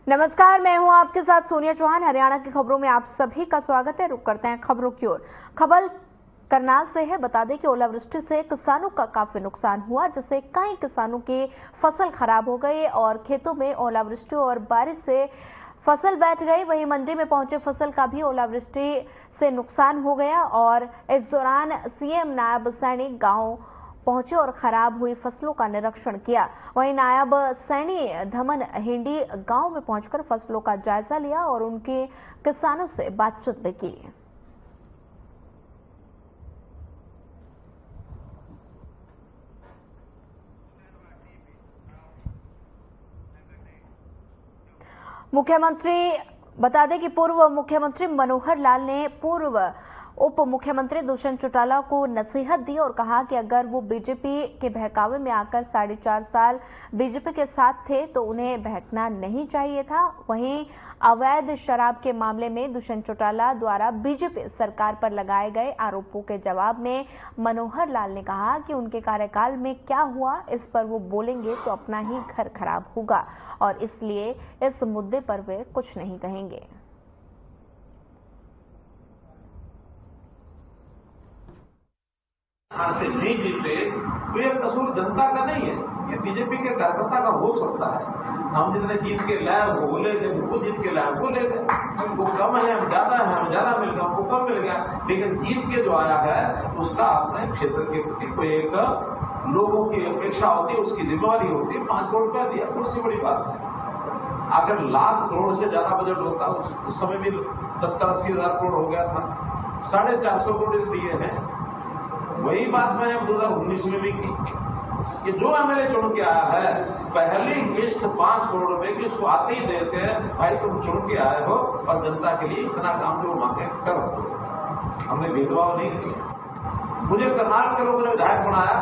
नमस्कार, मैं हूं आपके साथ सोनिया चौहान। हरियाणा की खबरों में आप सभी का स्वागत है। रुक करते हैं खबरों की ओर। खबर करनाल से है। बता दें कि ओलावृष्टि से किसानों का काफी नुकसान हुआ, जिससे कई किसानों की फसल खराब हो गई और खेतों में ओलावृष्टि और बारिश से फसल बैठ गई। वहीं मंडी में पहुंचे फसल का भी ओलावृष्टि से नुकसान हो गया और इस दौरान सीएम नायब सैनी गांव पहुंचे और खराब हुई फसलों का निरीक्षण किया। वहीं नायब सैनी धमन हिंडी गांव में पहुंचकर फसलों का जायजा लिया और उनके किसानों से बातचीत भी की। मुख्यमंत्री बता दें कि पूर्व मुख्यमंत्री मनोहर लाल ने पूर्व उप मुख्यमंत्री दुष्यंत चौटाला को नसीहत दी और कहा कि अगर वो बीजेपी के बहकावे में आकर 4.5 साल बीजेपी के साथ थे तो उन्हें बहकना नहीं चाहिए था। वहीं अवैध शराब के मामले में दुष्यंत चौटाला द्वारा बीजेपी सरकार पर लगाए गए आरोपों के जवाब में मनोहर लाल ने कहा कि उनके कार्यकाल में क्या हुआ इस पर वो बोलेंगे तो अपना ही घर खराब होगा और इसलिए इस मुद्दे पर वे कुछ नहीं कहेंगे। से नहीं जीते तो यह कसूर जनता का नहीं है, ये बीजेपी के कार्यकर्ता का हो सकता है। हम जितने जीत के लाए वो ले गए, वो जीत के लाए वो ले गए, वो कम है हम ज्यादा है, हम ज्यादा मिल गया हमको कम मिल गया, लेकिन जीत के जो आया है उसका अपने क्षेत्र के प्रति कोई एक लोगों की अपेक्षा होती है, उसकी जिम्मेवारी होती है। 5 करोड़ रुपया दिया, कौन सी बड़ी बात है। अगर लाख करोड़ से ज्यादा बजट होता उस समय भी 70-80 हजार करोड़ हो गया था, 450 करोड़ दिए हैं। वही बात मैंने 2019 में भी की कि जो एमएलए चुन के आया है पहली किस्त 5 करोड़ रुपए की उसको आते ही देते हैं, भाई तुम चुन के आए हो और जनता के लिए इतना काम जो मांगे करो। हमने भेदभाव नहीं किया। मुझे कर्नाटक के लोगों ने विधायक बनाया,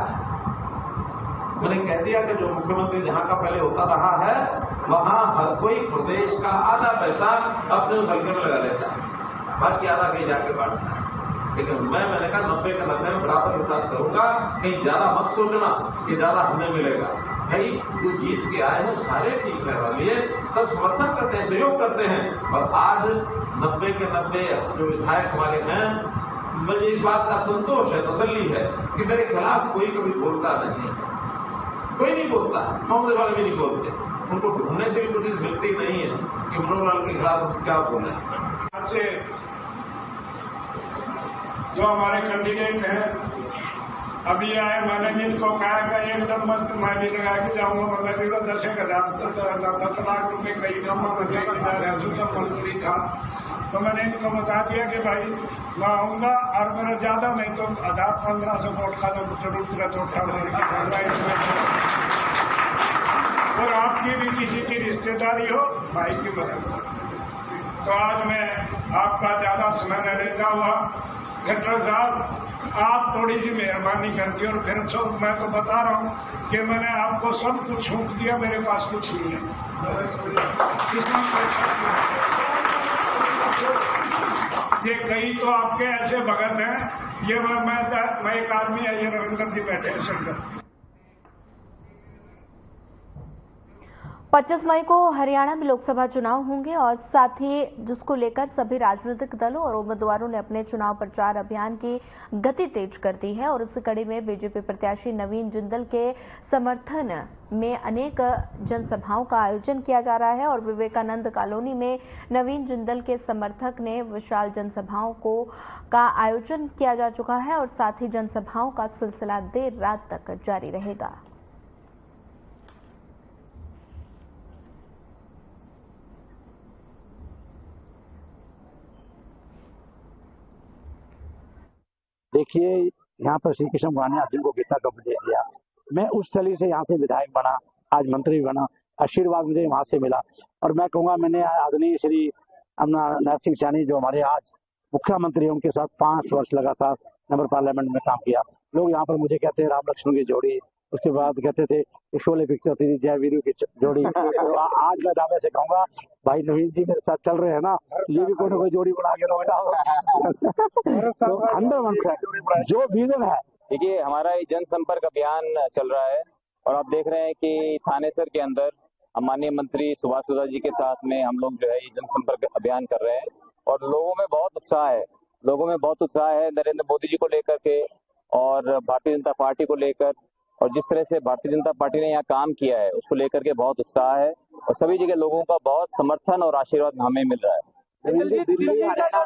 मैंने कह दिया कि जो मुख्यमंत्री जहां का पहले होता रहा है वहां हर कोई प्रदेश का आधा पैसा अपने उस हल्के में लगा लेता है, बाकी आधा कहीं जाके बांटता है। लेकिन मैंने कहा 90 का 90 में बराबर विकास करूंगा, कहीं ज्यादा मत सोचना कि ज्यादा हमें मिलेगा। भाई जो जीत के आए हैं सारे ठीक है वाले सब समर्थन करते हैं, सहयोग करते हैं। और आज 90 के 90 जो विधायक हमारे हैं, मुझे इस बात का संतोष है, तसल्ली है कि मेरे खिलाफ कोई कभी बोलता नहीं है, कोई नहीं बोलता, कांग्रेस वाले भी नहीं बोलते। उनको ढूंढने से भी कुछ मिलती नहीं है कि मनोहर लाल के खिलाफ क्या बोले। जो हमारे कैंडिडेट हैं अभी आए, मैंने भी इनको कहा कि एकदम मंत्र मैं भी लगा के जाऊंगा, मतलब भी 10 लाख रुपए कई काम मंत्री था। तो मैंने इनको बता दिया कि भाई मैं आऊंगा और मेरा ज्यादा नहीं तो 1500 वोट का जरूरत और आपकी भी किसी की रिश्तेदारी हो भाई की मदद। तो आज मैं आपका ज्यादा समय न लेता हुआ खट्टर साहब आप थोड़ी सी मेहरबानी करती और फिर मैं तो बता रहा हूं कि मैंने आपको सब कुछ छूट दिया, मेरे पास कुछ नहीं है। ये कई तो आपके ऐसे भगत हैं, ये मैं एक आदमी है, ये रविंद्र जी बैठे हैं शंकर। 25 मई को हरियाणा में लोकसभा चुनाव होंगे और साथ ही जिसको लेकर सभी राजनीतिक दलों और उम्मीदवारों ने अपने चुनाव प्रचार अभियान की गति तेज कर दी है और इस कड़ी में बीजेपी प्रत्याशी नवीन जिंदल के समर्थन में अनेक जनसभाओं का आयोजन किया जा रहा है और विवेकानंद कॉलोनी में नवीन जिंदल के समर्थक ने विशाल जनसभाओं का आयोजन किया जा चुका है और साथ ही जनसभाओं का सिलसिला देर रात तक जारी रहेगा। देखिए, यहाँ पर श्री कृष्ण भगवान ने अर्जुन को गीता का उपदेश दिया। मैं उस स्थली से यहाँ से विधायक बना, आज मंत्री बना, आशीर्वाद मुझे वहां से मिला। और मैं कहूँगा मैंने आदरणीय श्री अपना नरसिंह सैनी जो हमारे आज मुख्यमंत्री, उनके साथ 5 वर्ष लगातार नगर पार्लियामेंट में काम किया। लोग यहाँ पर मुझे कहते हैं राम लक्ष्मण की जोड़ी, उसके बाद कहते थे शोले पिक्चर थी जय वीरू की जोड़ी। तो आज मैं दावे से कहूंगा भाई नवीन जी मेरे साथ चल रहे हैं ना, ये भी कोई ना कोई जोड़ी बना के तो 100% जो विजन है। देखिए हमारा ये जनसंपर्क अभियान चल रहा है और आप देख रहे हैं कि थानेसर के अंदर हम माननीय मंत्री सुभाष गर्ग जी के साथ में हम लोग जो है ये जनसंपर्क अभियान कर रहे हैं और लोगों में बहुत उत्साह है। लोगों में बहुत उत्साह है नरेंद्र मोदी जी को लेकर के और भारतीय जनता पार्टी को लेकर, और जिस तरह से भारतीय जनता पार्टी ने यहाँ काम किया है उसको लेकर के बहुत उत्साह है और सभी जगह लोगों का बहुत समर्थन और आशीर्वाद हमें मिल रहा है। दिल्ली हरियाणा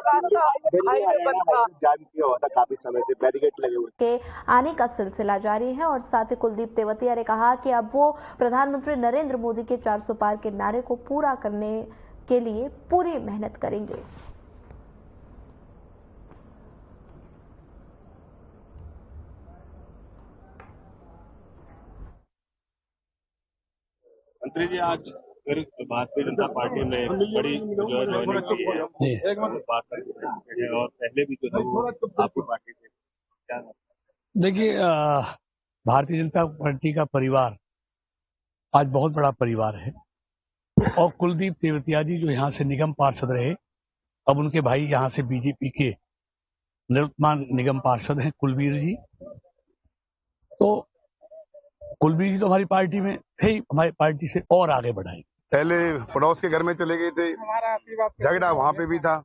जाम किया हुआ था, काफी समय से बैरिकेड लगे हुए के आने का सिलसिला जारी है और साथ ही कुलदीप तेवतिया ने कहा कि अब वो प्रधानमंत्री नरेंद्र मोदी के 400 पार के नारे को पूरा करने के लिए पूरी मेहनत करेंगे। मंत्री जी, आज फिर भारतीय जनता पार्टी में बड़ी जो है ज्वाइनिंग की है बात है और पहले भी जो है आपकी पार्टी से क्या? देखिए, भारतीय जनता पार्टी का परिवार आज बहुत बड़ा परिवार है और कुलदीप तेवतिया जी जो यहाँ से निगम पार्षद रहे, अब उनके भाई यहाँ से बीजेपी के निवर्तमान निगम पार्षद हैं कुलबीर जी। तो कुलबीर जी तो हमारी पार्टी में थे ही, हमारी पार्टी से और आगे बढ़ाएंगे। पहले पड़ोस के घर में चले गए थे, झगड़ा वहां पे भी था,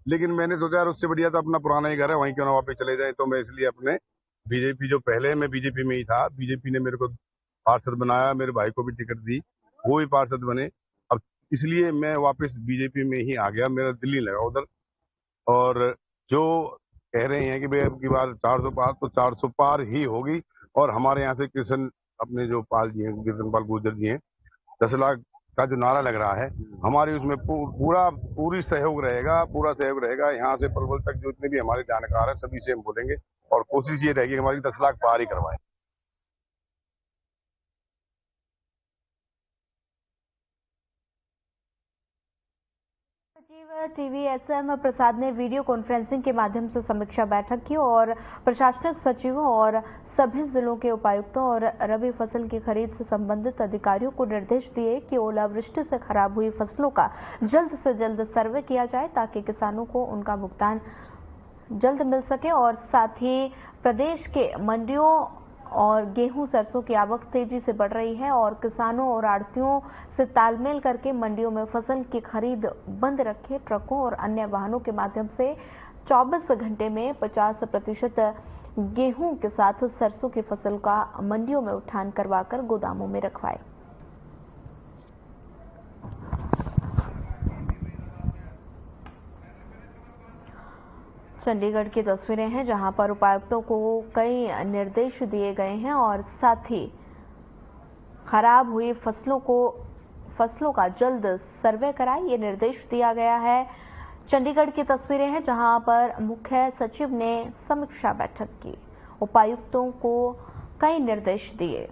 लेकिन मैंने सोचा यार उससे बढ़िया तो अपना पुराना ही घर है, वहीं क्यों ना वापस चले जाए। तो मैं इसलिए अपने बीजेपी, जो पहले मैं बीजेपी में ही था, बीजेपी ने मेरे को पार्षद बनाया, मेरे भाई को भी टिकट दी, वो भी पार्षद बने। अब इसलिए मैं वापस बीजेपी में ही आ गया, मेरा दिल नहीं लगा उधर। और जो कह रहे हैं कि भाई अब की बार 400 पार, तो 400 पार ही होगी। और हमारे यहाँ से कृष्ण अपने जो पाल जी हैं, कृष्ण पाल गुर्जर जी हैं, 10 लाख का जो नारा लग रहा है, हमारी उसमें पूरी सहयोग रहेगा, पूरा सहयोग रहेगा। यहाँ से पलवल तक जो इतने भी हमारे जानकार है सभी से हम बोलेंगे और कोशिश ये रहेगी हमारी 10 लाख पार ही करवाएं। सचिव टीवी एसएम प्रसाद ने वीडियो कॉन्फ्रेंसिंग के माध्यम से समीक्षा बैठक की और प्रशासनिक सचिवों और सभी जिलों के उपायुक्तों और रबी फसल की खरीद से संबंधित अधिकारियों को निर्देश दिए कि ओलावृष्टि से खराब हुई फसलों का जल्द से जल्द सर्वे किया जाए ताकि किसानों को उनका भुगतान जल्द मिल सके और साथ ही प्रदेश के मंडियों और गेहूं सरसों की आवक तेजी से बढ़ रही है और किसानों और आढ़तियों से तालमेल करके मंडियों में फसल की खरीद बंद रखे, ट्रकों और अन्य वाहनों के माध्यम से 24 घंटे में 50% गेहूं के साथ सरसों की फसल का मंडियों में उठान करवाकर गोदामों में रखवाए। चंडीगढ़ की तस्वीरें हैं जहां पर उपायुक्तों को कई निर्देश दिए गए हैं और साथ ही खराब हुई फसलों का जल्द सर्वे कराए, ये निर्देश दिया गया है। चंडीगढ़ की तस्वीरें हैं जहां पर मुख्य सचिव ने समीक्षा बैठक की, उपायुक्तों को कई निर्देश दिए।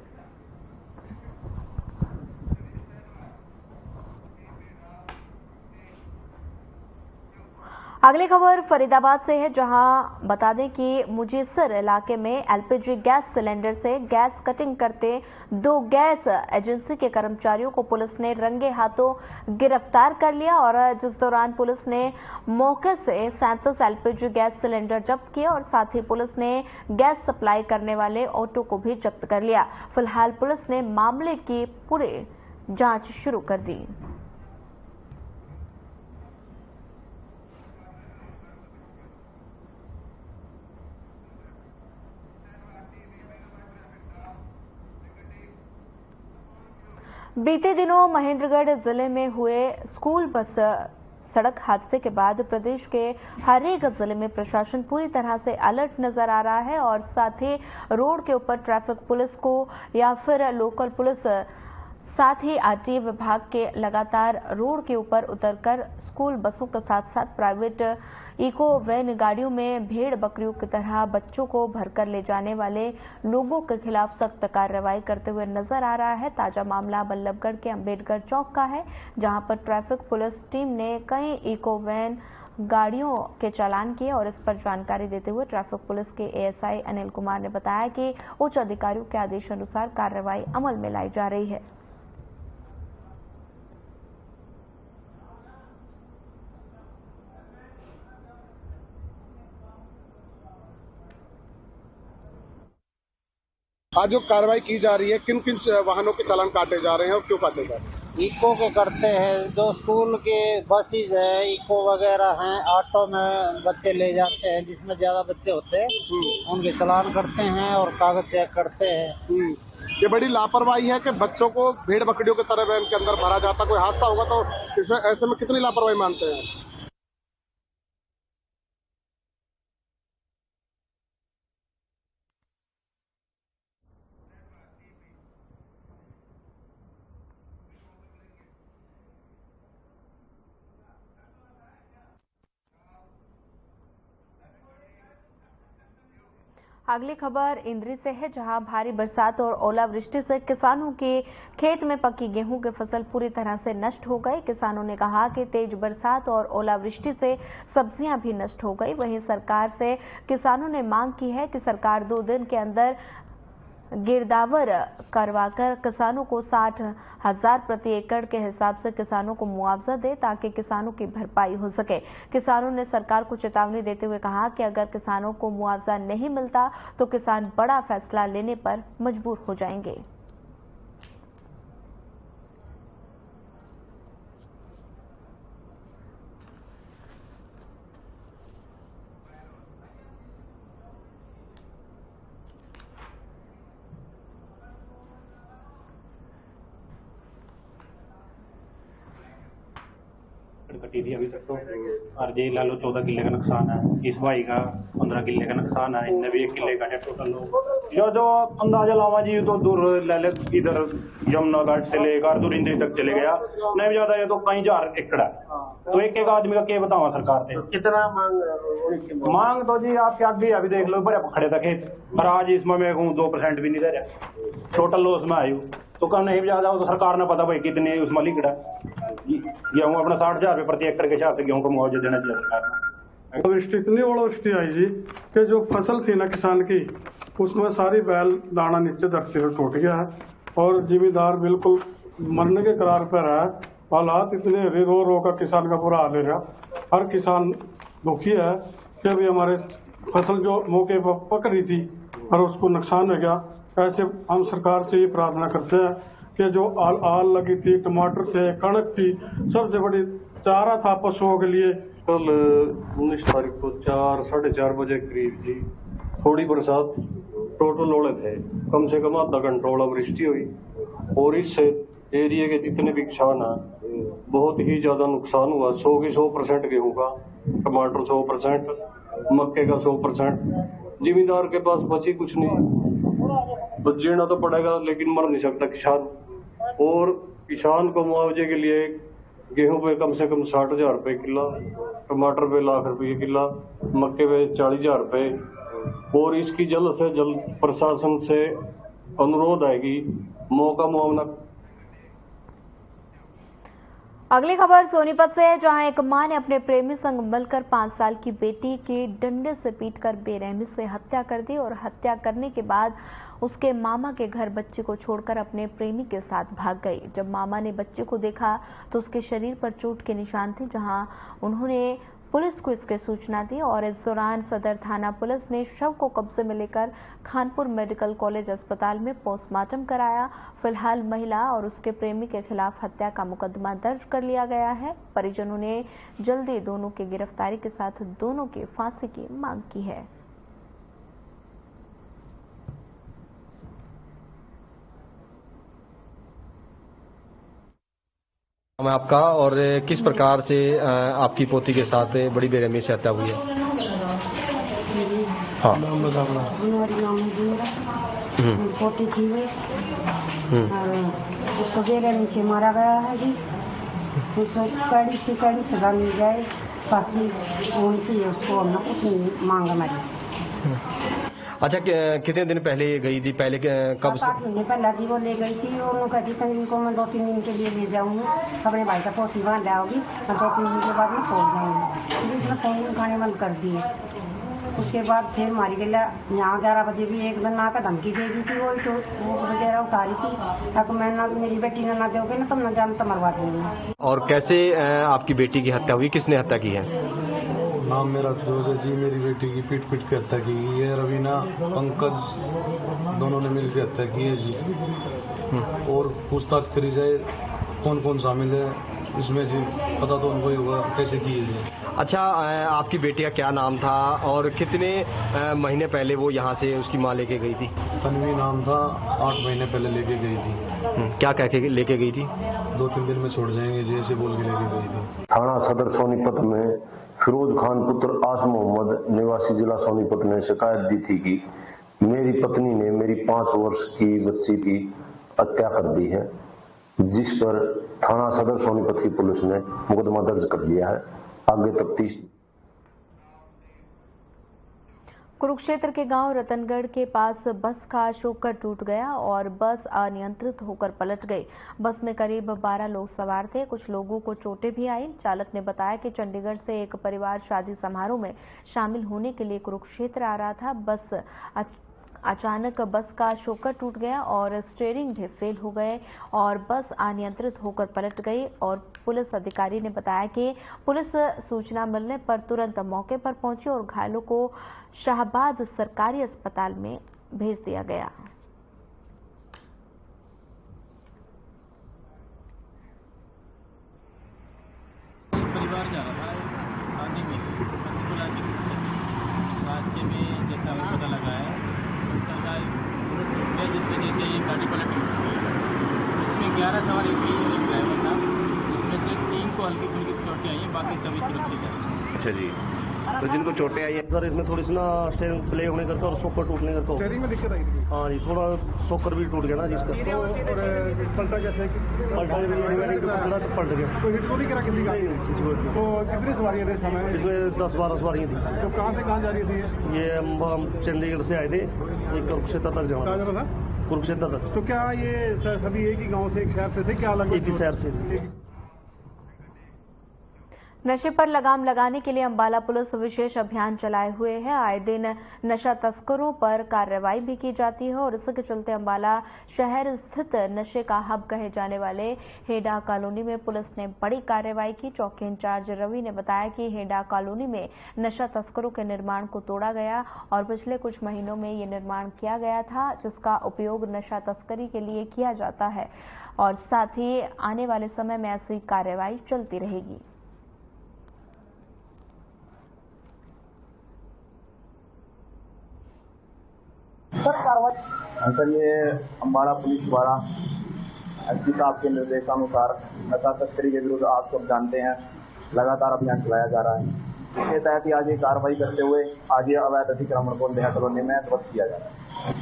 अगली खबर फरीदाबाद से है जहां बता दें कि मुजेसर इलाके में एलपीजी गैस सिलेंडर से गैस कटिंग करते 2 गैस एजेंसी के कर्मचारियों को पुलिस ने रंगे हाथों गिरफ्तार कर लिया और जिस दौरान पुलिस ने मौके से 37 एलपीजी गैस सिलेंडर जब्त किए और साथ ही पुलिस ने गैस सप्लाई करने वाले ऑटो को भी जब्त कर लिया। फिलहाल पुलिस ने मामले की पूरी जांच शुरू कर दी। बीते दिनों महेंद्रगढ़ जिले में हुए स्कूल बस सड़क हादसे के बाद प्रदेश के हर एक जिले में प्रशासन पूरी तरह से अलर्ट नजर आ रहा है और साथ ही रोड के ऊपर ट्रैफिक पुलिस को या फिर लोकल पुलिस, साथ ही आरटीए विभाग के लगातार रोड के ऊपर उतरकर स्कूल बसों के साथ साथ प्राइवेट इको वैन गाड़ियों में भेड़ बकरियों की तरह बच्चों को भरकर ले जाने वाले लोगों के खिलाफ सख्त कार्रवाई करते हुए नजर आ रहा है। ताजा मामला बल्लभगढ़ के अंबेडकर चौक का है जहां पर ट्रैफिक पुलिस टीम ने कई इको वैन गाड़ियों के चालान किए और इस पर जानकारी देते हुए ट्रैफिक पुलिस के एएसआई अनिल कुमार ने बताया कि उच्च अधिकारियों के आदेश अनुसार कार्रवाई अमल में लाई जा रही है। आज जो कार्रवाई की जा रही है, किन किन वाहनों के चालान काटे जा रहे हैं और क्यों काटे जा रहे हैं? इको के करते हैं, जो स्कूल के बसेस है इको वगैरह हैं, ऑटो में बच्चे ले जाते हैं, जिसमें ज्यादा बच्चे होते हैं उनके चालान करते हैं और कागज चेक करते हैं। ये बड़ी लापरवाही है कि बच्चों को भेड़ बकरियों की तरह वैन के अंदर भरा जाता। कोई हादसा होगा तो ऐसे में कितनी लापरवाही मानते हैं? अगली खबर इंद्री से है, जहां भारी बरसात और ओलावृष्टि से किसानों के खेत में पकी गेहूं की फसल पूरी तरह से नष्ट हो गई। किसानों ने कहा कि तेज बरसात और ओलावृष्टि से सब्जियां भी नष्ट हो गई। वहीं सरकार से किसानों ने मांग की है कि सरकार 2 दिन के अंदर गिरदावर करवाकर किसानों को 60,000 प्रति एकड़ के हिसाब से किसानों को मुआवजा दे, ताकि किसानों की भरपाई हो सके। किसानों ने सरकार को चेतावनी देते हुए कहा कि अगर किसानों को मुआवजा नहीं मिलता तो किसान बड़ा फैसला लेने पर मजबूर हो जाएंगे। कटी थी अभी तक तो, और जे ला लो 14 किले का नुकसान है, इस भाई का 15 किले का नुकसान है, इनने भी 1 किले का है टोटल। जो अंदाजा लावा जी तो दूर ले ले, इधर यमुना घाट से लेकर दूर इंद्री तक चले गया, नहीं ज्यादा ये तो कई 1000 एकड़ है। तो एक एक आदमी का क्या बतावा सरकार से कितना मांग तो जी आपके आगे अभी देख लो, बड़े खड़े था खेत, और आज इसमें मैं 2% भी नहीं दे रहा, टोटल लॉस में आयु। तो कम नहीं ज्यादा हो तो सरकार ने पता भाई कितने उसमें लिखा गेहूँ अपना 60,000 रुपये प्रति एकड़ के हिसाब से गेहूँ को मुआवजा देना चाहिए सरकार ने। वृष्टि इतनी ओलावृष्टि आई जी कि जो फसल थी ना किसान की, उसमें सारी बैल दाना नीचे धरती से टूट गया है और जिम्मेदार बिल्कुल मरने के करार पर है। हालात इतने रो रो का किसान का बुरा हाल है रहा। हर किसान दुखी है कि अभी हमारे फसल जो मौके पर पक रही थी और उसको नुकसान हो गया। ऐसे हम सरकार से ये प्रार्थना करते हैं कि जो आल लगी थी, टमाटर थे, कणक थी, सबसे बड़ी चारा था पशुओं के लिए। कल 19 तारीख को 4-4:30 बजे करीब जी थोड़ी बरसात, टोटल ओले थे, कम से कम आधा घंटा ओलावृष्टि हुई और इस एरिया के जितने भी किसान हैं बहुत ही ज्यादा नुकसान हुआ। 100 की 100% गेहूं का, टमाटर 100%, मक्के का 100%। जिम्मेदार के पास बची कुछ नहीं, तो जीना तो पड़ेगा लेकिन मर नहीं सकता किसान। और किसान को मुआवजे के लिए गेहूं पे कम से कम 60,000 रुपये किला, टमाटर पे 1,00,000 रुपये किला, मक्के पे 40,000 रुपये। और इसकी जल्द से जल्द प्रशासन से अनुरोध है कि मौका मुआवजा। अगली खबर सोनीपत से है, जहां एक मां ने अपने प्रेमी संग मिलकर 5 साल की बेटी की डंडे से पीटकर बेरहमी से हत्या कर दी और हत्या करने के बाद उसके मामा के घर बच्चे को छोड़कर अपने प्रेमी के साथ भाग गई। जब मामा ने बच्चे को देखा तो उसके शरीर पर चोट के निशान थे, जहां उन्होंने पुलिस को इसकी सूचना दी और इस दौरान सदर थाना पुलिस ने शव को कब्जे में लेकर खानपुर मेडिकल कॉलेज अस्पताल में पोस्टमार्टम कराया। फिलहाल महिला और उसके प्रेमी के खिलाफ हत्या का मुकदमा दर्ज कर लिया गया है। परिजनों ने जल्दी दोनों की गिरफ्तारी के साथ दोनों की फांसी की मांग की है। मैं आपका और किस प्रकार से आपकी पोती के साथ बड़ी बेरहमी से हत्या हुई है? हाँ, पोती थी वो, और उसको बेरहमी से मारा गया है जी। उसको कड़ी से कड़ी सजा मिल जाए, फांसी होनी चाहिए उसको, हमने कुछ नहीं मांगा हमारी। अच्छा, कितने दिन पहले गई थी? पहले कब से? 8 महीने पहले जी वो ले गई थी और उन्होंने कहती थी इनको मैं 2-3 दिन के लिए ले जाऊंगी, अपने भाई का पोथी वहाँ लाओगी और 2-3 दिन के बाद मैं छोड़ जाऊंगी। जिसने फोन उठाने बंद कर दिए। उसके बाद फिर मारी गला यहाँ 11 बजे भी एक दिन ना का धमकी दे दी थी, वही तो वो वगैरह उतारी थी, तक मैं ना मेरी बेटी ने ना दोगे ना तुम न जान तो मरवा देंगे। और कैसे आपकी बेटी की हत्या हुई? किसने हत्या की है? नाम मेरा फिरोज है जी। मेरी बेटी की पीट के हत्या की गई है। रवीना, पंकज दोनों ने मिलकर हत्या की है जी। और पूछताछ करी जाए कौन कौन शामिल है इसमें से पता तो उनको ही होगा कैसे किए थे। अच्छा, आपकी बेटी का क्या नाम था और कितने महीने पहले वो यहाँ से उसकी माँ लेके गई थी? तन्वी नाम था, 8 महीने पहले लेके गई थी। क्या कह के लेके गई थी? 2-3 दिन में छोड़ जाएंगे जैसे बोल के लेके गई थी। थाना सदर सोनीपत में फिरोज खान पुत्र आस मोहम्मद निवासी जिला सोनीपत ने शिकायत दी थी कि मेरी पत्नी ने मेरी 5 वर्ष की बच्ची की हत्या कर दी है, जिस पर थाना सदर सोनीपत की पुलिस ने मुकदमा दर्ज कर लिया है। आगे तफ्तीश। कुरुक्षेत्र के गांव रतनगढ़ के पास बस का शोकर टूट गया और बस अनियंत्रित होकर पलट गई। बस में करीब 12 लोग सवार थे। कुछ लोगों को चोटें भी आई। चालक ने बताया कि चंडीगढ़ से एक परिवार शादी समारोह में शामिल होने के लिए कुरुक्षेत्र आ रहा था। बस अचानक बस का शोकर टूट गया और स्टीयरिंग भी फेल हो गए और बस अनियंत्रित होकर पलट गई। और पुलिस अधिकारी ने बताया कि पुलिस सूचना मिलने पर तुरंत मौके पर पहुंची और घायलों को शाहबाद सरकारी अस्पताल में भेज दिया गया। परिवार जा रहा था शादी में, रास्ते में जैसा हमें पता लगा है जिस वजह से ये गाड़ी पलट गई। इसमें 11 सवारी हुई, एक ड्राइवर था, जिसमें से 3 को हल्की फुल्की चोटें आई हैं, बाकी सभी सुरक्षित हैं। अच्छा जी, तो जिनको चोटें आई हैं सर, इसमें थोड़ी सी ना स्टीयरिंग प्ले होने करके और शॉकर टूटने करके स्टीयरिंग में दिक्कत आई थी। हाँ जी, थोड़ा शॉकर भी टूट गया ना जिसका। तो और पलटा कैसे? पलटा तो पलट गया। तो हिट तो नहीं करा किसी का? तो कितनी सवारियां थे इस समय? इसमें 10-12 सवारियां थी। तो कहाँ से कहाँ जा रही थी ये? हम चंडीगढ़ से आए थे, एक कुरुक्षेत्र तक जाना था। कुरुक्षेत्र तक। तो क्या ये सभी एक ही गाँव से, एक शहर से थे क्या? अलग एक ही शहर से। नशे पर लगाम लगाने के लिए अंबाला पुलिस विशेष अभियान चलाए हुए है। आए दिन नशा तस्करों पर कार्रवाई भी की जाती है और इसके चलते अंबाला शहर स्थित नशे का हब कहे जाने वाले हेडा कॉलोनी में पुलिस ने बड़ी कार्रवाई की। चौकी इंचार्ज रवि ने बताया कि हेडा कॉलोनी में नशा तस्करों के निर्माण को तोड़ा गया और पिछले कुछ महीनों में ये निर्माण किया गया था, जिसका उपयोग नशा तस्करी के लिए किया जाता है और साथ ही आने वाले समय में ऐसी कार्रवाई चलती रहेगी। सर, ये अम्बाड़ा पुलिस द्वारा एसपी साहब के निर्देशानुसार नशा तस्करी के विरुद्ध आप सब जानते हैं लगातार अभियान चलाया जा रहा है। इसके तहत ही आज ये कार्रवाई करते हुए आज ये अवैध अतिक्रमण को लेहा कॉलोनी में ध्वस्त किया जा रहा है।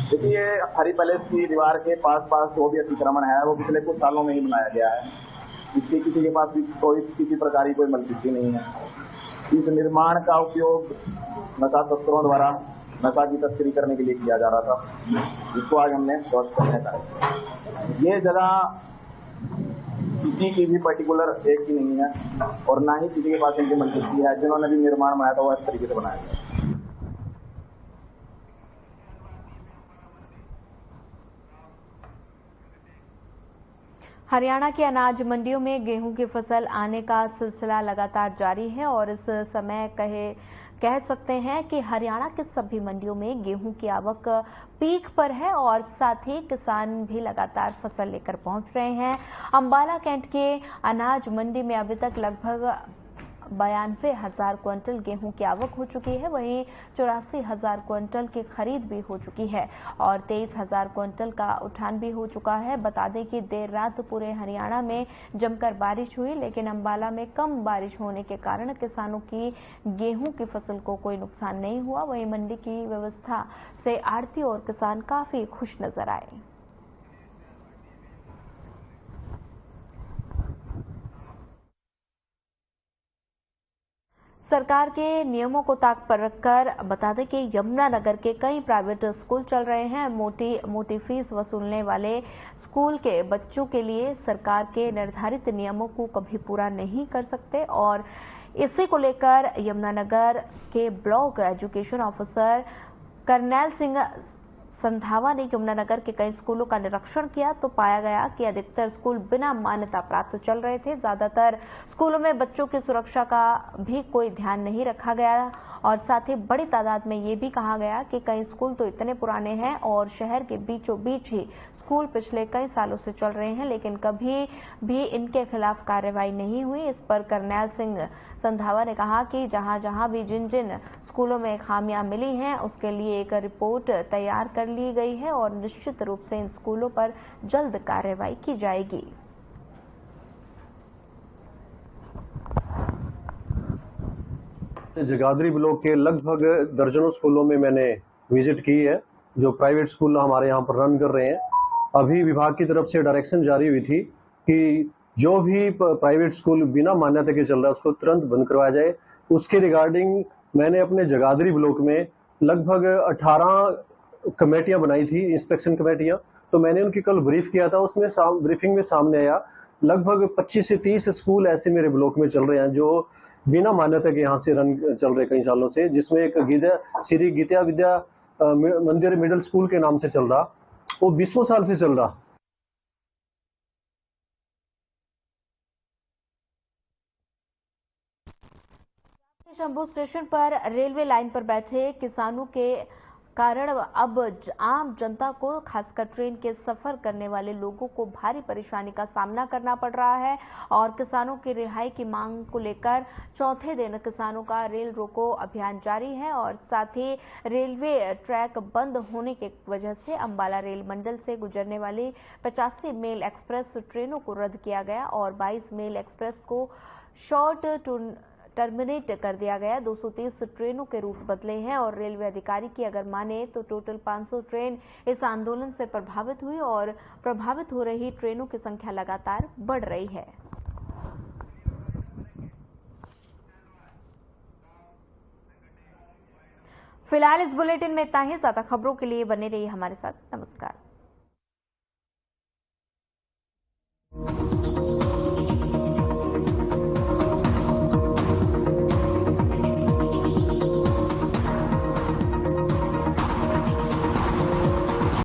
क्योंकि ये हरी पैलेस की दीवार के पास जो भी अतिक्रमण है वो पिछले कुछ सालों में ही बनाया गया है। इसकी किसी के पास भी किसी प्रकार की कोई मलकिती नहीं है। इस निर्माण का उपयोग नशा तस्करों द्वारा नशा की तस्करी करने के लिए किया जा रहा था, जिसको आज हमने ध्वस्त करने का है। ये जगह किसी की भी पर्टिकुलर एक की नहीं है और ना ही किसी के पास इनकी मलकियत है। जिन्होंने भी निर्माण बनाया था वो इस तरीके से बनाया गया। हरियाणा की अनाज मंडियों में गेहूं की फसल आने का सिलसिला लगातार जारी है और इस समय कह सकते हैं कि हरियाणा के सभी मंडियों में गेहूं की आवक पीक पर है और साथ ही किसान भी लगातार फसल लेकर पहुंच रहे हैं। अंबाला कैंट के अनाज मंडी में अभी तक लगभग 92,000 क्विंटल गेहूं की आवक हो चुकी है, वहीं 84,000 क्विंटल की खरीद भी हो चुकी है और 23,000 क्विंटल का उठान भी हो चुका है। बता दें कि देर रात पूरे हरियाणा में जमकर बारिश हुई, लेकिन अंबाला में कम बारिश होने के कारण किसानों की गेहूं की फसल को कोई नुकसान नहीं हुआ। वहीं मंडी की व्यवस्था से आढ़ती और किसान काफी खुश नजर आए। सरकार के नियमों को ताक पर रखकर बता दें कि यमुनानगर के कई प्राइवेट स्कूल चल रहे हैं। मोटी फीस वसूलने वाले स्कूल के बच्चों के लिए सरकार के निर्धारित नियमों को कभी पूरा नहीं कर सकते और इसी को लेकर यमुनानगर के block education officer Karnail Singh Sandhawa ने यमुनानगर के कई स्कूलों का निरीक्षण किया तो पाया गया कि अधिकतर स्कूल बिना मान्यता प्राप्त चल रहे थे। ज्यादातर स्कूलों में बच्चों की सुरक्षा का भी कोई ध्यान नहीं रखा गया और साथ ही बड़ी तादाद में ये भी कहा गया कि कई स्कूल तो इतने पुराने हैं और शहर के बीचों बीच ही स्कूल पिछले कई सालों से चल रहे हैं, लेकिन कभी भी इनके खिलाफ कार्रवाई नहीं हुई। इस पर करनैल सिंह संधावा ने कहा कि जहां जहां भी जिन जिन स्कूलों में खामियां मिली हैं उसके लिए एक रिपोर्ट तैयार कर ली गई है और निश्चित रूप से इन स्कूलों पर जल्द कार्रवाई की जाएगी। जगाधरी ब्लॉक के लगभग दर्जनों स्कूलों में मैंने विजिट की है, जो प्राइवेट स्कूल हमारे यहाँ पर रन कर रहे हैं। अभी विभाग की तरफ से डायरेक्शन जारी हुई थी कि जो भी प्राइवेट स्कूल बिना मान्यता के चल रहा है उसको तुरंत बंद करवाया जाए। उसके रिगार्डिंग मैंने अपने जगाधरी ब्लॉक में लगभग 18 कमेटियां बनाई थी, इंस्पेक्शन कमेटियां। तो मैंने उनकी कल ब्रीफ किया था, उसमें ब्रीफिंग में सामने आया लगभग 25 से 30 स्कूल ऐसे मेरे ब्लॉक में चल रहे हैं जो बिना मान्यता के यहाँ से रन चल रहे कई सालों से, जिसमें एक श्री गीता विद्या मंदिर मिडिल स्कूल के नाम से चल रहा, वो 20 साल से चल रहा। शंभू स्टेशन पर रेलवे लाइन पर बैठे किसानों के कारण अब आम जनता को, खासकर ट्रेन के सफर करने वाले लोगों को भारी परेशानी का सामना करना पड़ रहा है और किसानों की रिहाई की मांग को लेकर चौथे दिन किसानों का रेल रोको अभियान जारी है और साथ ही रेलवे ट्रैक बंद होने की वजह से अंबाला रेल मंडल से गुजरने वाली 85 मेल एक्सप्रेस ट्रेनों को रद्द किया गया और 22 मेल एक्सप्रेस को शॉर्ट टर्मिनेट कर दिया गया। 230 ट्रेनों के रूट बदले हैं और रेलवे अधिकारी की अगर माने तो टोटल 500 ट्रेन इस आंदोलन से प्रभावित हुई और प्रभावित हो रही ट्रेनों की संख्या लगातार बढ़ रही है। फिलहाल इस बुलेटिन में इतना ही। ज्यादा खबरों के लिए बने रहिए हमारे साथ। नमस्कार।